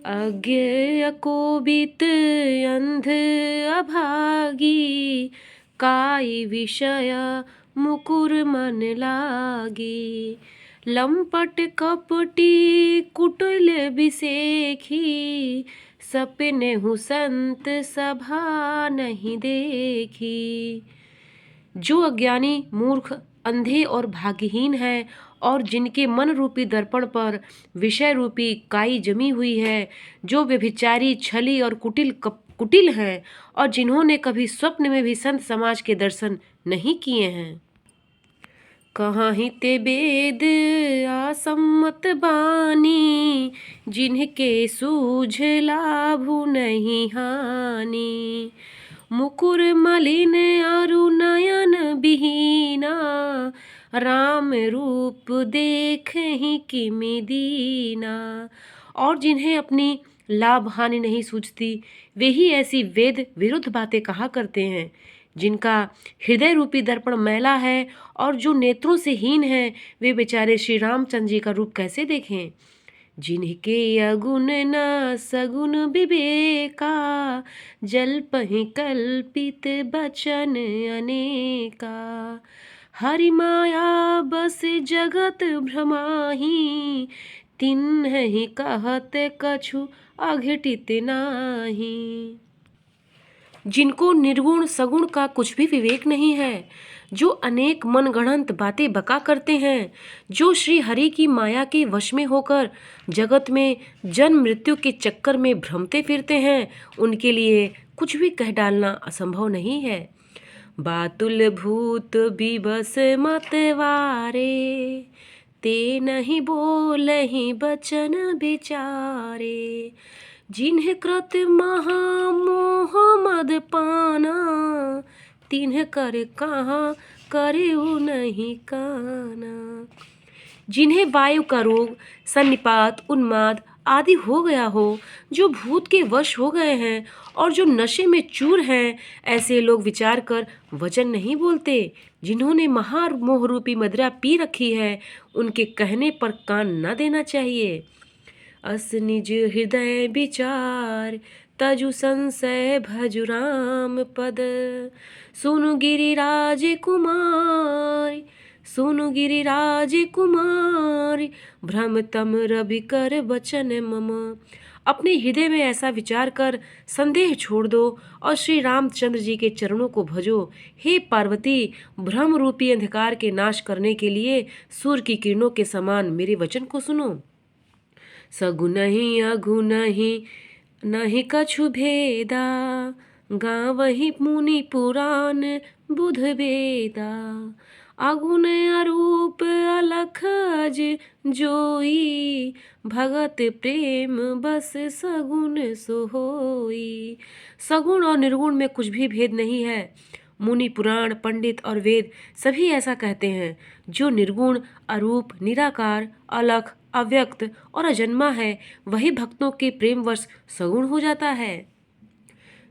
अज्ञ अकोबित अंध अभागी, काई विषय मुकुर मन लागी। लंपट कपटी कुटिल बिसेखी, सपने हूँ संत सभा नहीं देखी। जो अज्ञानी मूर्ख अंधे और भाग्यहीन है और जिनके मन रूपी दर्पण पर विषय रूपी काई जमी हुई है, जो व्यभिचारी छली और कुटिल हैं और जिन्होंने कभी स्वप्न में भी संत समाज के दर्शन नहीं किए हैं। कहाँ ही ते वेद असम्मत बानी, जिनके सूझ लाभु नहीं हानि। मुकुर मलिन अरु नयन बिहीना, राम रूप देख ही किमि दीना। और जिन्हें अपनी लाभ हानि नहीं सूझती, वे ही ऐसी वेद विरुद्ध बातें कहा करते हैं। जिनका हृदय रूपी दर्पण मैला है और जो नेत्रों से हीन है, वे बेचारे श्री रामचंद्र जी का रूप कैसे देखें। जिनके अगुण न सगुण विवेका, जल्पहि कल्पित बचन अनेका। हरि माया बस जगत भ्रमाही, तिन्हि कहत कछु अघटित नाही। जिनको निर्गुण सगुण का कुछ भी विवेक नहीं है, जो अनेक मनगढ़ंत बातें बका करते हैं, जो श्री हरि की माया के वश में होकर जगत में जन्म मृत्यु के चक्कर में भ्रमते फिरते हैं, उनके लिए कुछ भी कह डालना असंभव नहीं है। बातुल भूत बिबस मतवारे, ते नहीं बोलहि बचन बिचारे। जिन्ह कृत महामोह मद पाना, तिन्ह कर कहाँ करे नहीं काना। जिन्हें वायु का रोग, सन्निपात, उन्माद आदि हो गया हो, जो भूत के वश हो गए हैं और जो नशे में चूर हैं, ऐसे लोग विचार कर वचन नहीं बोलते। जिन्होंने महामोह रूपी मदिरा पी रखी है, उनके कहने पर कान न देना चाहिए। अस निज हृदय विचार, तजु संशय भजु राम पद। सुनु गिरिराज कुमार, सुनु गिरिराज कुमार, भ्रम तम रवि कर बचन मम। अपने हृदय में ऐसा विचार कर संदेह छोड़ दो और श्री रामचंद्र जी के चरणों को भजो। हे पार्वती, भ्रम रूपी अंधकार के नाश करने के लिए सूर्य की किरणों के समान मेरे वचन को सुनो। सगुन ही अगुन ही नहीं कछु भेदा, गावहि मुनि पुराण बुध वेदा। अगुन अरूप अलख अज जोई, भगत प्रेम बस सगुन सोहोई। सगुण और निर्गुण में कुछ भी भेद नहीं है। मुनि पुराण पंडित और वेद सभी ऐसा कहते हैं। जो निर्गुण, अरूप, निराकार, अलख, अव्यक्त और अजन्मा है, वही भक्तों के प्रेमवश सगुण हो जाता है।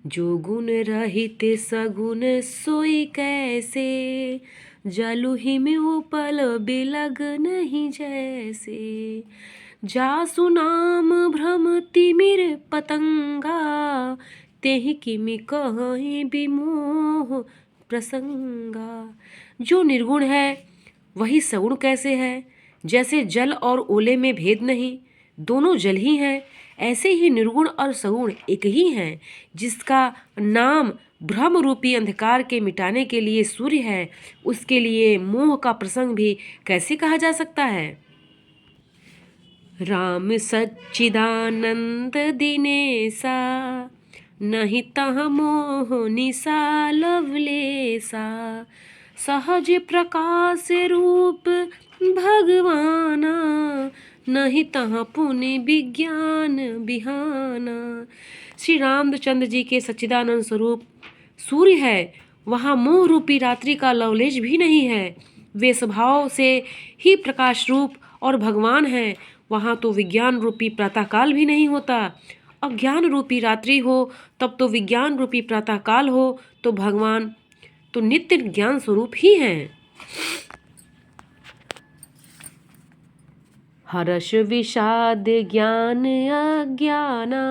जो गुण रहित सगुण सोई कैसे, जलु हिम उपल बिलग नहीं जैसे। जासु नाम भ्रम तिमिर पतंगा, तेहि किमि कहीं विमोह प्रसंगा। जो निर्गुण है वही सगुण कैसे है। जैसे जल और ओले में भेद नहीं, दोनों जल ही हैं, ऐसे ही निर्गुण और सगुण एक ही हैं। जिसका नाम भ्रम रूपी अंधकार के मिटाने के लिए सूर्य है, उसके लिए मोह का प्रसंग भी कैसे कहा जा सकता है। राम सच्चिदानंद दिनेसा, नहीं तह मोह निसा लवलेसा। सहज प्रकाश रूप भगवाना, नहीं तह पुनि विज्ञान बिहाना। श्री रामचंद्र जी के सच्चिदानंद स्वरूप सूर्य है, वहाँ मोह रूपी रात्रि का लवलेश भी नहीं है। वे स्वभाव से ही प्रकाश रूप और भगवान हैं, वहाँ तो विज्ञान रूपी प्रातःकाल भी नहीं होता। अज्ञान रूपी रात्रि हो तब तो विज्ञान रूपी प्रातःकाल हो, तो भगवान तो नित्य ज्ञान स्वरूप ही हैं। हर्ष विषाद ज्ञान अज्ञाना,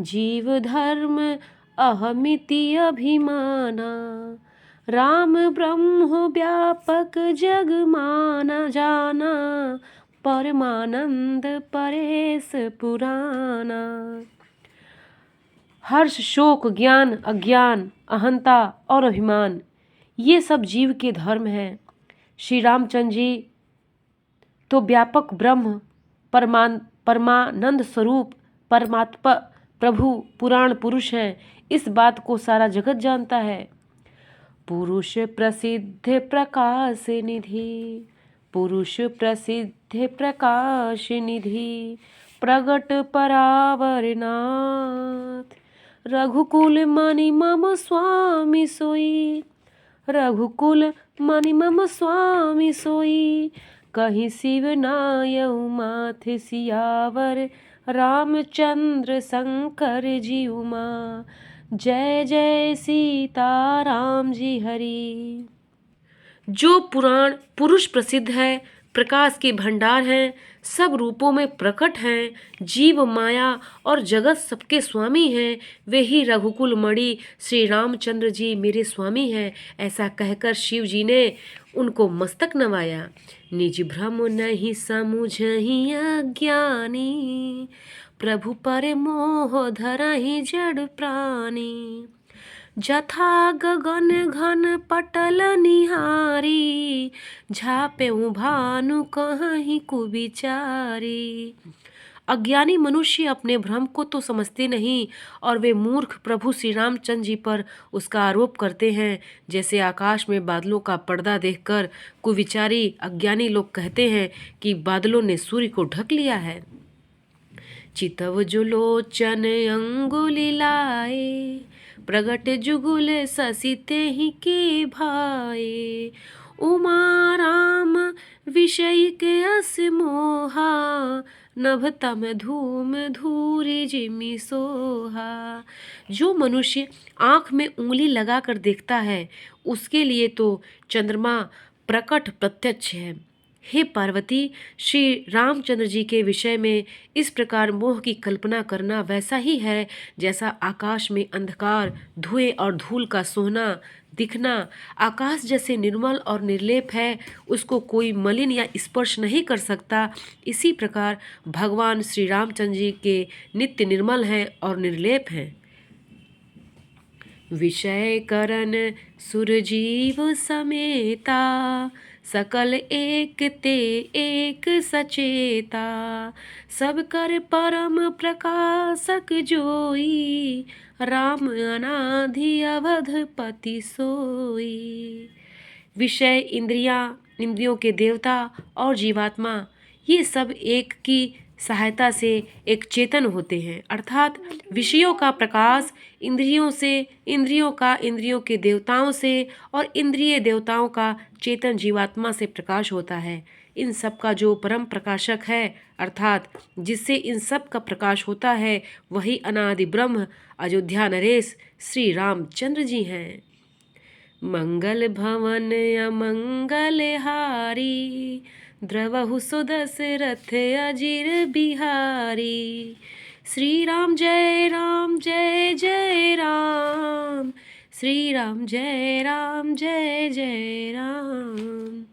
जीव धर्म अहमिति अभिमाना। राम ब्रह्म व्यापक जग माना जाना, परमानंद परेश पुराना। हर्ष, शोक, ज्ञान, अज्ञान, अहंता और अभिमान, ये सब जीव के धर्म हैं। श्री रामचंद्र जी तो व्यापक ब्रह्म, परमानंद स्वरूप, परमात्मा, प्रभु, पुराण पुरुष हैं। इस बात को सारा जगत जानता है। पुरुष प्रसिद्ध प्रकाश निधि, पुरुष प्रसिद्ध प्रकाश निधि, प्रगट परावरनाथ। रघुकुल मणि मम स्वामी सोई, रघुकुल मणि मम स्वामी सोई। कहीं शिव नायउ माथ सियावर, रामचंद्र शंकर जी उमा। जय जय सीताराम जी हरि। जो पुराण पुरुष प्रसिद्ध है, प्रकाश के भंडार हैं, सब रूपों में प्रकट हैं, जीव माया और जगत सबके स्वामी हैं, वे ही रघुकुल मणि श्री रामचंद्र जी मेरे स्वामी हैं। ऐसा कहकर शिव जी ने उनको मस्तक नवाया। निज भ्रम नहीं समुझहि अज्ञानी, प्रभु पर मोह धरहि जड़ प्राणी। जथा गगन घन पटल निहारी, झापेउ भानु कहीं कुविचारी। अज्ञानी मनुष्य अपने भ्रम को तो समझते नहीं और वे मूर्ख प्रभु श्री रामचंद्र जी पर उसका आरोप करते हैं। जैसे आकाश में बादलों का पर्दा देखकर कुविचारी अज्ञानी लोग कहते हैं कि बादलों ने सूर्य को ढक लिया है। चितव जो लोचन अंगुली लाए, प्रगट जुगुल ससिते ही के भाए। उमा राम विषय के अस मोहा, नभ तम धूम धूरी जिमि सोहा। जो मनुष्य आँख में उंगली लगाकर देखता है, उसके लिए तो चंद्रमा प्रकट प्रत्यक्ष है। हे पार्वती, श्री रामचंद्र जी के विषय में इस प्रकार मोह की कल्पना करना वैसा ही है जैसा आकाश में अंधकार, धुएं और धूल का सोना दिखना। आकाश जैसे निर्मल और निर्लेप है, उसको कोई मलिन या स्पर्श नहीं कर सकता। इसी प्रकार भगवान श्री रामचंद्र जी के नित्य निर्मल हैं और निर्लेप हैं। विषय करन सुरजीव समेता, सकल एक ते एक सचेता। सब कर परम प्रकाशक जोई, राम अनादि अवधपति सोई। विषय, इंद्रियों के देवता और जीवात्मा, ये सब एक की सहायता से एक चेतन होते हैं। अर्थात विषयों का प्रकाश इंद्रियों से, इंद्रियों का इंद्रियों के देवताओं से और इंद्रिय देवताओं का चेतन जीवात्मा से प्रकाश होता है। इन सब का जो परम प्रकाशक है, अर्थात जिससे इन सब का प्रकाश होता है, वही अनादि ब्रह्म अयोध्या नरेश श्री रामचंद्र जी हैं। मंगल भवन अमंगल हारी, द्रवहु सुदशरथ अजिर बिहारी। श्री राम जय राम जय जय राम, श्री राम जय जय राम।